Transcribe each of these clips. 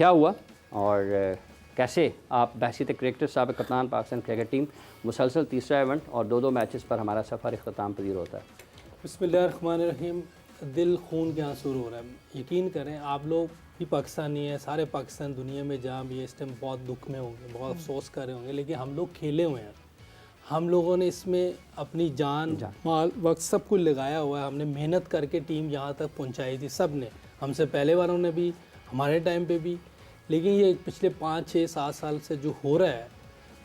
क्या हुआ और कैसे आप बहसीत क्रिकेटर साबिक़ कप्तान पाकिस्तान क्रिकेट टीम मुसलसल तीसरा इवेंट और 2-2 मैचेस पर हमारा सफ़र इख्तिताम पजीर होता है। बिस्मिल्लाहिर्रहमानिर्रहीम। दिल खून के आंसू हो रहा है। यकीन करें आप लोग भी पाकिस्तानी हैं, सारे पाकिस्तान दुनिया में जहाँ भी इस टाइम बहुत दुख में होंगे, बहुत अफसोस कर रहे होंगे, लेकिन हम लोग खेले हुए हैं। हम लोगों ने इसमें अपनी जान माल वक्त सब कुछ लगाया हुआ है। हमने मेहनत करके टीम यहाँ तक पहुँचाई थी, सब ने, हमसे पहले वालों ने भी, हमारे टाइम पे भी। लेकिन ये पिछले 5, 6, 7 साल से जो हो रहा है,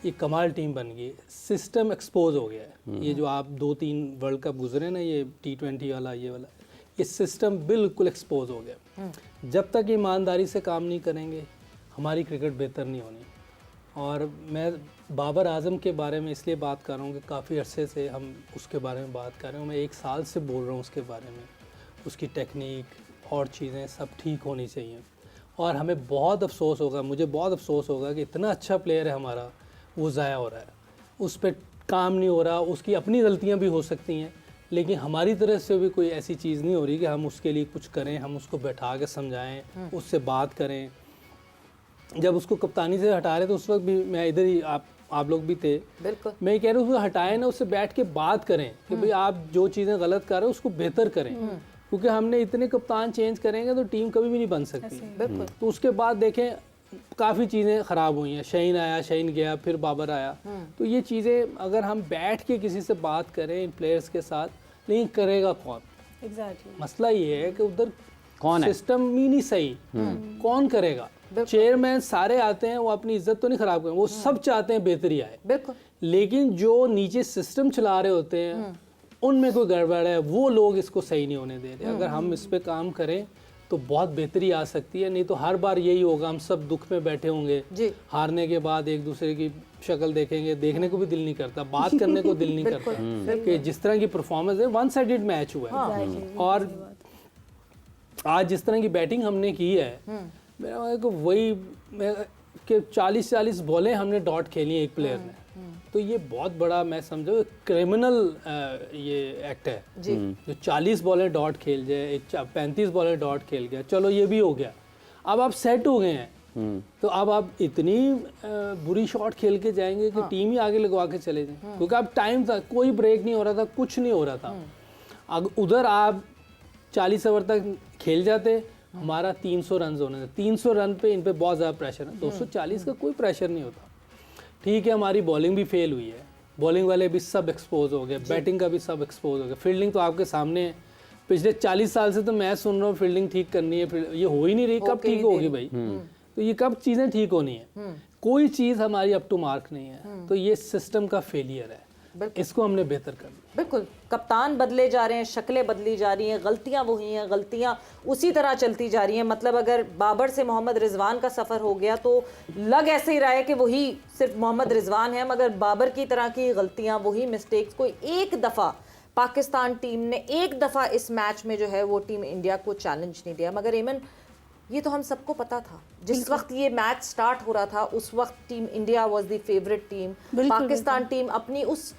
ये कमाल टीम बन गई। सिस्टम एक्सपोज हो गया है। ये जो आप 2-3 वर्ल्ड कप गुजरे ना, ये T20 वाला, ये वाला, ये सिस्टम बिल्कुल एक्सपोज हो गया। जब तक ईमानदारी से काम नहीं करेंगे हमारी क्रिकेट बेहतर नहीं होनी। और मैं बाबर आजम के बारे में इसलिए बात कर रहा हूँ कि काफ़ी अरसे से हम उसके बारे में बात कर रहे हैं। मैं 1 साल से बोल रहा हूँ उसके बारे में। उसकी टेक्निक और चीज़ें सब ठीक होनी चाहिए। और हमें बहुत अफसोस होगा, मुझे बहुत अफसोस होगा कि इतना अच्छा प्लेयर है हमारा, वो ज़ाया हो रहा है, उस पर काम नहीं हो रहा। उसकी अपनी गलतियाँ भी हो सकती हैं, लेकिन हमारी तरफ से भी कोई ऐसी चीज़ नहीं हो रही कि हम उसके लिए कुछ करें, हम उसको बैठा के समझाएं, उससे बात करें। जब उसको कप्तानी से हटा रहे तो उस वक्त भी मैं इधर ही, आप लोग भी थे, बिल्कुल। मैं कह रहा हूँ उसको हटाएं ना, उससे बैठ के बात करें कि भाई आप जो चीज़ें गलत कर रहे हो उसको बेहतर करें। क्योंकि हमने इतने कप्तान चेंज करेंगे तो टीम कभी भी नहीं बन सकती। बिल्कुल। तो उसके बाद देखें काफ़ी चीज़ें ख़राब हुई हैं। शहीन आया, शहीन गया, फिर बाबर आया। तो ये चीज़ें अगर हम बैठ के किसी से बात करें इन प्लेयर्स के साथ, नहीं करेगा कौन? मसला ये है कि उधर कौन है, सिस्टम ही नहीं सही, कौन करेगा? चेयरमैन सारे आते हैं, वो अपनी इज्जत तो नहीं खराब करें, वो सब चाहते हैं बेहतरी आए, बिल्कुल। लेकिन जो नीचे सिस्टम चला रहे होते हैं उनमें कोई गड़बड़ है, वो लोग इसको सही नहीं होने दे रहे। अगर हम इस पे काम करें तो बहुत बेहतरी आ सकती है। नहीं तो हर बार यही होगा, हम सब दुख में बैठे होंगे, हारने के बाद एक दूसरे की शक्ल देखेंगे, देखने को भी दिल नहीं करता, बात करने को दिल नहीं करता कि जिस तरह की परफॉर्मेंस है, 1 साइडेड मैच हुआ है। और आज जिस तरह की बैटिंग हमने की है, मेरा को वही कि 40-40 बॉलें हमने डॉट खेली एक प्लेयर ने, तो ये बहुत बड़ा, मैं समझो क्रिमिनल ये एक्ट है जो 40 बॉलें डॉट खेल जाए, एक 35 बॉलें डॉट खेल गया, चलो ये भी हो गया। अब आप सेट हो गए हैं, तो अब आप इतनी बुरी शॉट खेल के जाएंगे कि टीम ही आगे लगवा के चले जाएं, क्योंकि अब टाइम था, कोई ब्रेक नहीं हो रहा था, कुछ नहीं हो रहा था। अब उधर आप 40 ओवर तक खेल जाते, हमारा 300 रन होने थे। 300 रन पे इन पे बहुत ज़्यादा प्रेशर है, 240 का कोई प्रेशर नहीं होता। ठीक है, हमारी बॉलिंग भी फेल हुई है, बॉलिंग वाले भी सब एक्सपोज हो गए, बैटिंग का भी सब एक्सपोज हो गया। फील्डिंग तो आपके सामने है, पिछले 40 साल से तो मैं सुन रहा हूँ फील्डिंग ठीक करनी है, ये हो ही नहीं रही। कब ठीक होगी भाई? तो ये कब चीज़ें ठीक होनी है? कोई चीज़ हमारी अप टू मार्क नहीं है। तो ये सिस्टम का फेलियर है, इसको हमने बेहतर करना। बिल्कुल, कप्तान बदले जा रहे हैं, शक्लें बदली जा रही हैं, गलतियां वही हैं, गलतियां उसी तरह चलती जा रही हैं। मतलब अगर बाबर से मोहम्मद रिजवान का सफ़र हो गया तो लग ऐसे ही रहा है कि वही सिर्फ मोहम्मद रिजवान है, मगर बाबर की तरह की गलतियां, वही मिस्टेक्स, कोई एक दफ़ा पाकिस्तान टीम ने एक दफ़ा इस मैच में जो है वो टीम इंडिया को चैलेंज नहीं दिया। मगर एमन, ये तो हम सबको पता था, जिस वक्त ये मैच स्टार्ट हो रहा था उस वक्त team India was the favourite team. Pakistan team अपनी उस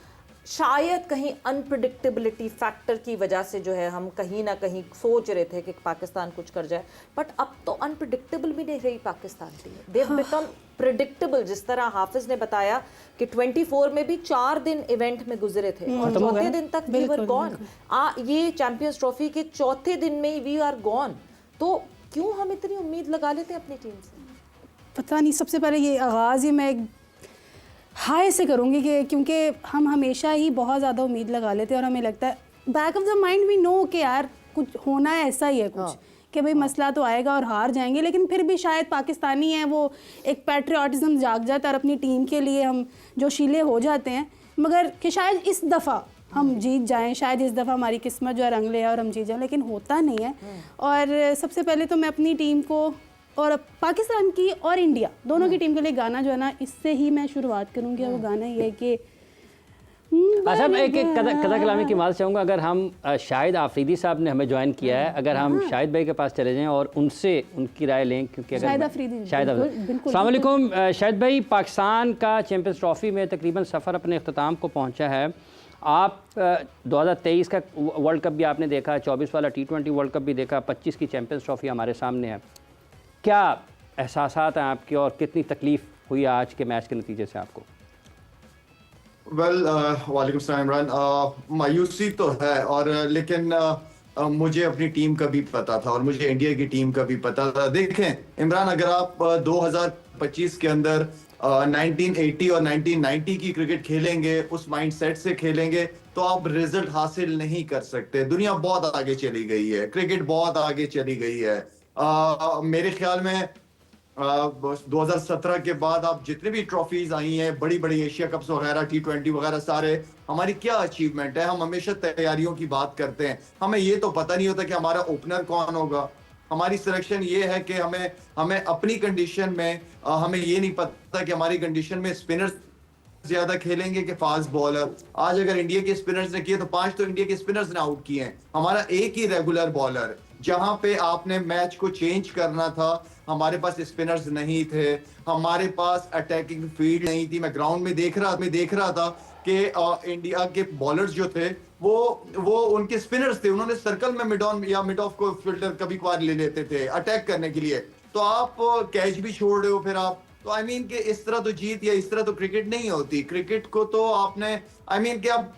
शायद कहीं अनप्रिडिक्टेबिलिटी फैक्टर की वजह से जो है हम कहीं ना कहीं सोच रहे थे कि पाकिस्तान कुछ कर जाए, बट अब तो अनप्रिडिक्टेबल भी नहीं रही Pakistan team. They have become predictable. जिस तरह हाफिज ने बताया कि 24 में भी 4 दिन इवेंट में गुजरे थे और चौथे दिन तक वी वर गॉन। ये चैंपियंस ट्रॉफी के चौथे दिन में वी आर गॉन। तो क्यों हम इतनी उम्मीद लगा लेते हैं अपनी टीम से? पता नहीं। सबसे पहले ये आगाज़ ही मैं हाय से करूँगी कि क्योंकि हम हमेशा ही बहुत ज़्यादा उम्मीद लगा लेते हैं और हमें लगता है back of the mind we know कि यार कुछ होना है, ऐसा ही है कुछ कि भाई मसला तो आएगा और हार जाएंगे, लेकिन फिर भी शायद पाकिस्तानी हैं, वो एक पैट्रियाटिज़म जाग जाता है और अपनी टीम के लिए हम जोशीले हो जाते हैं। मगर कि शायद इस दफ़ा हम जीत जाएं, शायद इस दफ़ा हमारी किस्मत जो है रंग ले और हम जीत जाएं, लेकिन होता नहीं है। और सबसे पहले तो मैं अपनी टीम को और पाकिस्तान की और इंडिया दोनों की टीम के लिए गाना जो है ना, इससे ही मैं शुरुआत करूँगी। वो गाना ये है कि अच्छा, एक कदा कलामी की बात चाहूँगा। अगर हम शाहिद आफरीदी साहब ने हमें ज्वाइन किया है, अगर हम शाहिद भाई के पास चले जाएं और उनसे उनकी राय लें, क्योंकि अगर शाहिद आफरीदी, अस्सलाम वालेकुम शाहिद भाई, पाकिस्तान का चैंपियंस ट्रॉफी में तकरीबन सफ़र अपने अख्ताम को पहुँचा है। आप 2023 का वर्ल्ड कप भी आपने देखा, 24 वाला T20 वर्ल्ड कप भी देखा, 25 की चैंपियंस ट्रॉफी हमारे सामने है। क्या एहसासात हैं आपके और कितनी तकलीफ़ हुई आज के मैच के नतीजे से आपको? वेल वालेकुम सलाम इमरान। मायूसी तो है और लेकिन मुझे अपनी टीम का भी पता था और मुझे इंडिया की टीम का भी पता था। देखें इमरान, अगर आप 2025 के अंदर 1980 और 1990 की क्रिकेट खेलेंगे, उस माइंडसेट से खेलेंगे, तो आप रिजल्ट हासिल नहीं कर सकते। दुनिया बहुत आगे चली गई है, क्रिकेट बहुत आगे चली गई है। मेरे ख्याल में 2017 के बाद आप जितने भी ट्रॉफीज आई हैं, बड़ी बड़ी एशिया कप्स वगैरह, T20 वगैरह, सारे हमारी क्या अचीवमेंट है। हम हमेशा तैयारियों की बात करते हैं, हमें ये तो पता नहीं होता कि हमारा ओपनर कौन होगा। हमारी सिलेक्शन ये है कि हमें अपनी कंडीशन में हमें ये नहीं पता कि हमारी कंडीशन में स्पिनर्स ज्यादा खेलेंगे कि फास्ट बॉलर। आज अगर इंडिया के स्पिनर्स ने किए तो 5 तो इंडिया के स्पिनर्स ने आउट किए हैं, हमारा एक ही रेगुलर बॉलर। जहां पे आपने मैच को चेंज करना था, हमारे पास स्पिनर्स नहीं थे, हमारे पास अटैकिंग फील्ड नहीं थी। मैं ग्राउंड में देख रहा था कि इंडिया के बॉलर्स जो थे वो उनके स्पिनर्स थे, उन्होंने सर्कल में मिड ऑन या मिड ऑफ को फील्डर कभी कभार ले लेते थे अटैक करने के लिए। तो आप कैच भी छोड़ रहे हो फिर आप, तो आई मीन कि इस तरह तो जीत या इस तरह तो क्रिकेट नहीं होती। क्रिकेट को तो आपने आई मीन कि आप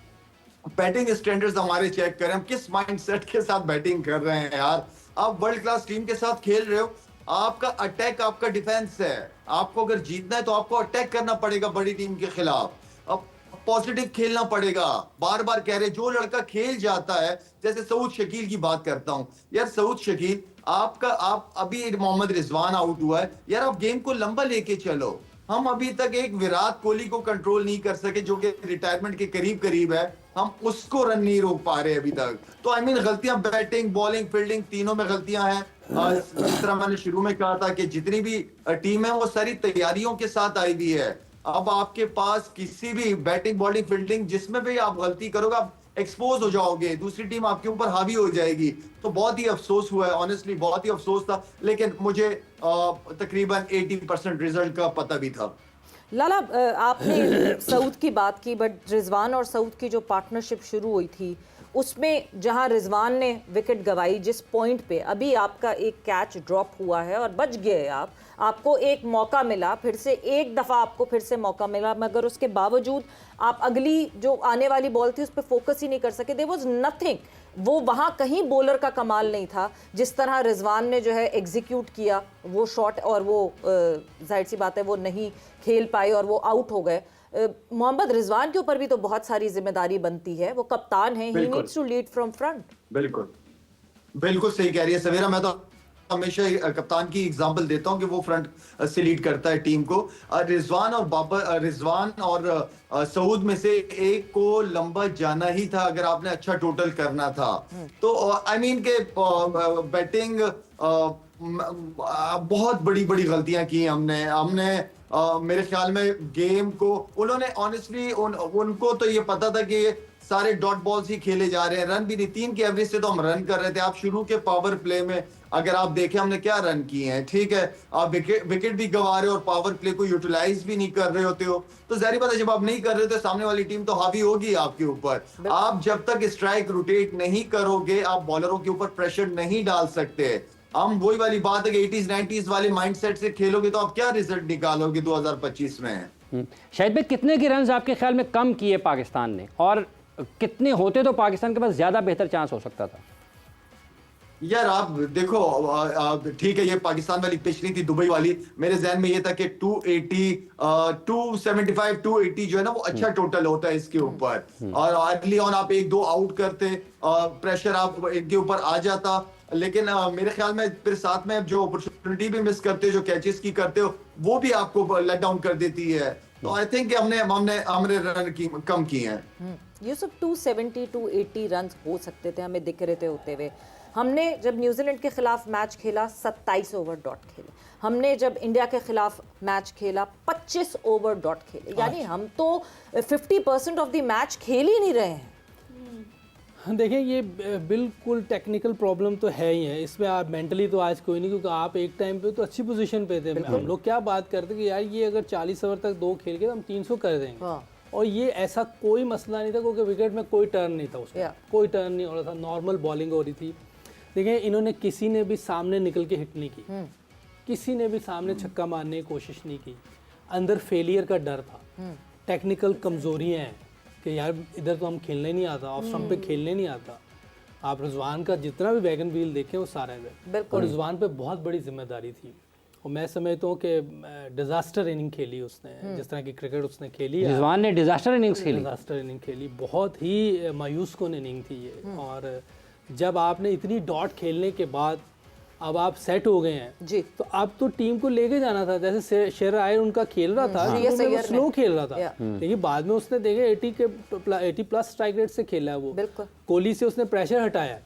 बैटिंग स्टैंडर्ड्स हमारे चेक करें, हम किस माइंडसेट के साथ बैटिंग कर रहे हैं यार। आप वर्ल्ड क्लास टीम के साथ खेल रहे हो, आपका अटैक आपका डिफेंस है। आपको अगर जीतना है तो आपको अटैक करना पड़ेगा बड़ी टीम के खिलाफ, अब पॉजिटिव खेलना पड़ेगा। बार बार कह रहे, जो लड़का खेल जाता है, जैसे सऊद शकील की बात करता हूं यार, सऊद शकील आप अभी मोहम्मद रिजवान आउट हुआ है यार, आप गेम को लंबा लेके चलो। हम अभी तक एक विराट कोहली को कंट्रोल नहीं कर सके जो कि रिटायरमेंट के करीब है, हम उसको रन नहीं रोक पा रहे अभी तक। तो आई मीन गलतियां बैटिंग, बॉलिंग, फील्डिंग तीनों में गलतियां हैं। जिस तरह मैंने शुरू में कहा था कि जितनी भी टीम है वो सारी तैयारियों के साथ आई हुई है। अब आपके पास किसी भी बैटिंग, बॉलिंग, फील्डिंग जिसमें भी आप गलती करोगे आप एक्सपोज हो जाओगे, दूसरी टीम आपके ऊपर हावी हो जाएगी। तो बहुत ही अफसोस हुआ है, ऑनेस्टली बहुत ही अफसोस था, लेकिन मुझे तकरीबन 80% रिजल्ट का पता भी था। लाला, आपने सऊद की बात की, बट रिजवान और सऊद की जो पार्टनरशिप शुरू हुई थी उसमें जहां रिजवान ने विकेट गंवाई, जिस पॉइंट पे अभी आपका एक कैच ड्रॉप हुआ है और बच गए आपको एक मौका मिला, फिर से एक दफ़ा आपको फिर से मौका मिला, मगर उसके बावजूद आप अगली जो आने वाली बॉल थी उस पर फोकस ही नहीं कर सके। देयर वाज नथिंग, वो वहाँ कहीं बॉलर का कमाल नहीं था। जिस तरह रिजवान ने जो है एग्जीक्यूट किया वो शॉट, और वो जाहिर सी बात है वो नहीं खेल पाए और वो आउट हो गए। मोहम्मद रिजवान के ऊपर भी तो बहुत सारी जिम्मेदारी बनती है, वो कप्तान है, he needs to lead from front. बिल्कुल सही कह रही है सवेरा। मैं तो हमेशा कप्तान की एग्जांपल देता हूं कि वो फ्रंट से लीड करता है टीम को। रिजवान और सऊद में से एक को लंबा जाना ही था अगर आपने अच्छा टोटल करना था। तो आई मीन के बैटिंग बहुत बड़ी बड़ी गलतियां की हमने मेरे ख्याल में गेम को उन्होंने ऑनेस्टली उनको तो ये पता था कि सारे डॉट बॉल्स ही खेले जा रहे हैं, रन भी नहीं, 3 की एवरेज से तो हम रन कर रहे थे। आप शुरू के पावर प्ले में अगर आप देखें हमने क्या रन किए हैं, ठीक है, आप विकेट भी गंवा रहे हो और पावर प्ले को यूटिलाइज भी नहीं कर रहे होते हो, तो जाहिर बात है जब आप नहीं कर रहे हो तो सामने वाली टीम तो हावी होगी आपके ऊपर। आप जब तक स्ट्राइक रोटेट नहीं करोगे आप बॉलरों के ऊपर प्रेशर नहीं डाल सकते। हम वही वाली बात है कि 80s 90s वाले माइंडसेट से खेलोगे तो आप क्या रिजल्ट निकालोगे 2025 में। शाहिद भाई, कितने के रन आपके ख्याल में कम किए पाकिस्तान ने, और कितने होते तो पाकिस्तान के पास ज्यादा बेहतर चांस हो सकता था? यार आप देखो, ठीक है, ये पाकिस्तान वाली पिच नहीं थी, दुबई वाली। मेरे जहन में ये था कि 280 275 280 जो है ना वो अच्छा टोटल होता है इसके ऊपर, और अर्ली ऑन आप 1-2 आउट करते, प्रेशर आप इनके ऊपर आ जाता। लेकिन मेरे ख्याल में फिर साथ में जो अपॉर्चुनिटी भी मिस करते हो, जो कैचेस की करते हो, वो भी आपको लेट डाउन कर देती है। तो आई थिंक हमने रन कम किए हैं। ये सब 270 280 रन हो सकते थे, हमें दिख रहे थे होते हुए। हमने जब न्यूजीलैंड के खिलाफ मैच खेला 27 ओवर डॉट खेले, हमने जब इंडिया के खिलाफ मैच खेला 25 ओवर डॉट खेले, यानी हम तो 50% ऑफ द मैच खेल ही नहीं रहे हैं। देखिए ये बिल्कुल टेक्निकल प्रॉब्लम तो है ही है, इसमें आप मेंटली तो आज कोई नहीं, क्योंकि आप एक टाइम पे तो अच्छी पोजीशन पे थे। हम लोग क्या बात करते कि यार ये अगर 40 ओवर तक 2 खेल के तो हम 300 कर देंगे। हाँ। और ये ऐसा कोई मसला नहीं था क्योंकि विकेट में कोई टर्न नहीं था उसमें, कोई टर्न नहीं हो रहा था, नॉर्मल बॉलिंग हो रही थी। देखिए इन्होंने किसी ने भी सामने निकल के हिट नहीं की, किसी ने भी सामने छक्का मारने की कोशिश नहीं की। अंदर फेलियर का डर था, टेक्निकल कमजोरियां हैं कि यार इधर तो हम खेलने नहीं आता, ऑफ स्टंप पे खेलने नहीं आता। आप रिजवान का जितना भी वैगन व्हील देखें वो सारा है, और रिजवान पे बहुत बड़ी जिम्मेदारी थी। और मैं समझता हूँ कि डिजास्टर इनिंग खेली उसने, जिस तरह की क्रिकेट उसने खेली है, रिजवान ने डिजास्टर इनिंग्स खेली। डिजास्टर इनिंग खेली, बहुत ही मायूस कौन इनिंग थी ये। और जब आपने इतनी डॉट खेलने के बाद अब आप सेट हो गए हैं जी, तो अब तो टीम को लेके जाना था। जैसे शेर आयर उनका खेल रहा था, वो स्लो खेल रहा था, लेकिन बाद में उसने देखे 80 प्लस स्ट्राइक रेट से खेला है वो। बिल्कुल कोहली से उसने प्रेशर हटाया।